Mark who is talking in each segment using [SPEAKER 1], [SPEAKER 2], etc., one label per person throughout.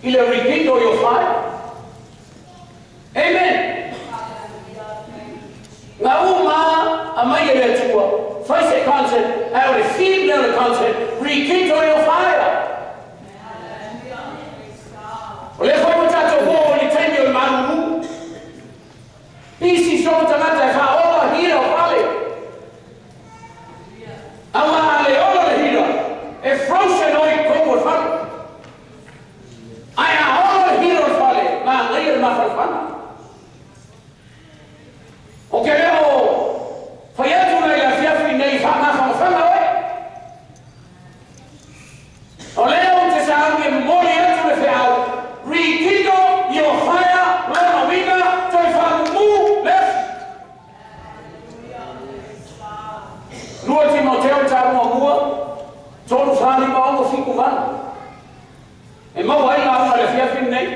[SPEAKER 1] y le rekindle your fire. Amen. Nga uma amayele tua. First concept, I will receive the concept, rekindle your fire. Ole foi mutato ho ni tenyo maru. Isi show tamata fa ola hira pale. Ama le ola hira. E frozen oi como fa. Aya ola hira pale. Ma ngai ma fa. Okay, leo fayatu na ya fiafi nei fa ma fa oi. Oleo te saange mori atu le fao. Rekindle your fire, Lord Omega, to move left. Lua Timoteo tamu mua, tolu fani maongo fiku van. E mau ai na uma le fia fin nei.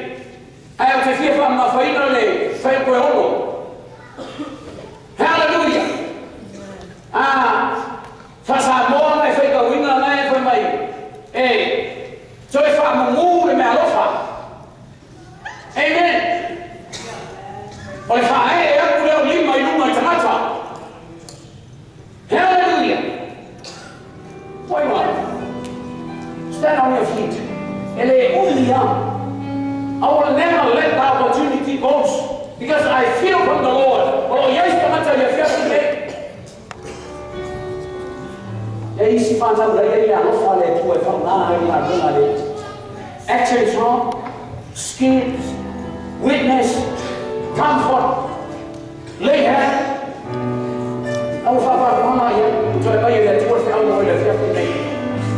[SPEAKER 1] Ai te fia fa ma faina le fai koe ono. Hallelujah. Fasa moa mai fai ka winga mai fai mai. So e fa mu le me alofa. Amen. Olha fa e aku leo lima i lunga tamata. Hallelujah. Why not? Stand on your feet. Ele ulia. I will never let the opportunity go because I feel from the Lord. Oh, yes, tamata ya fiasco. E isi fa na ura ia no fale tu e fa na ia na le. Action, skills, witness, comfort, lay hand. Au fa pa mama ia, tu e vai ia tu e au ia fiasco nei.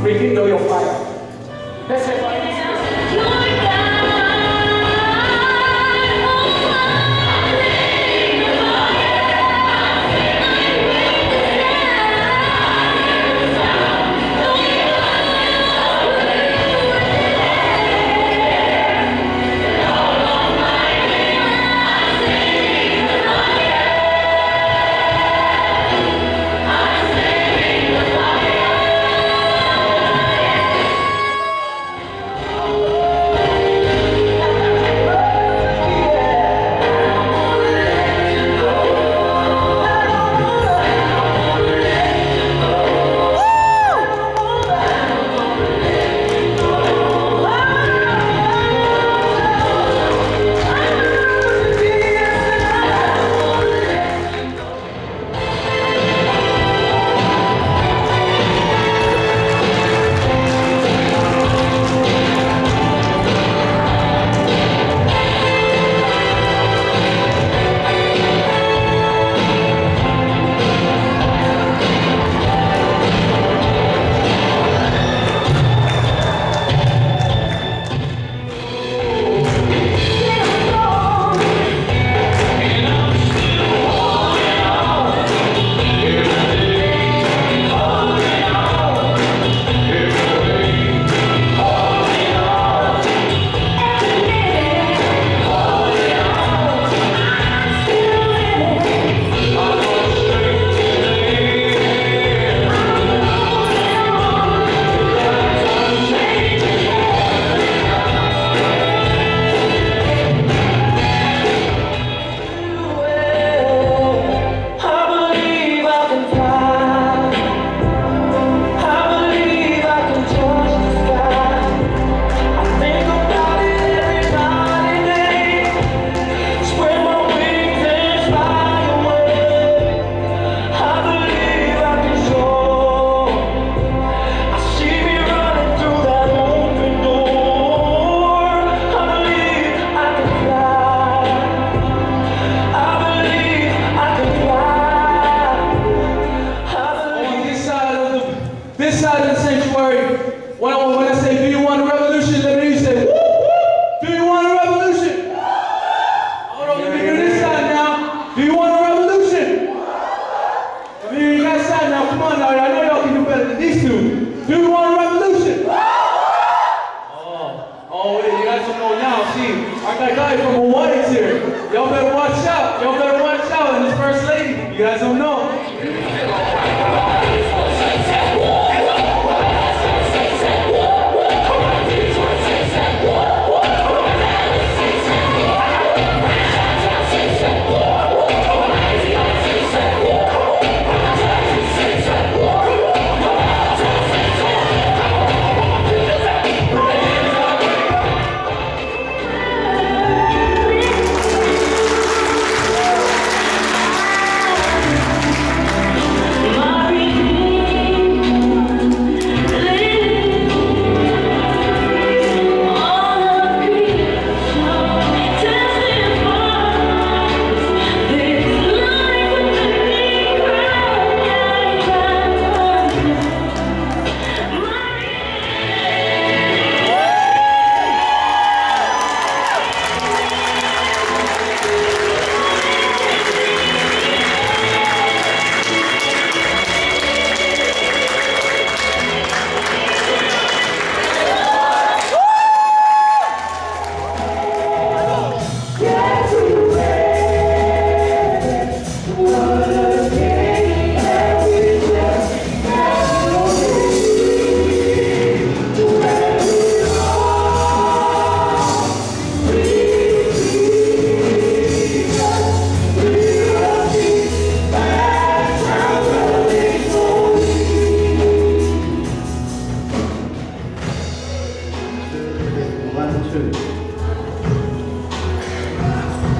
[SPEAKER 1] Rekindle your fire. Let's say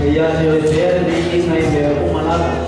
[SPEAKER 2] Kaya si Jose, hindi ingay, kaya kumalat.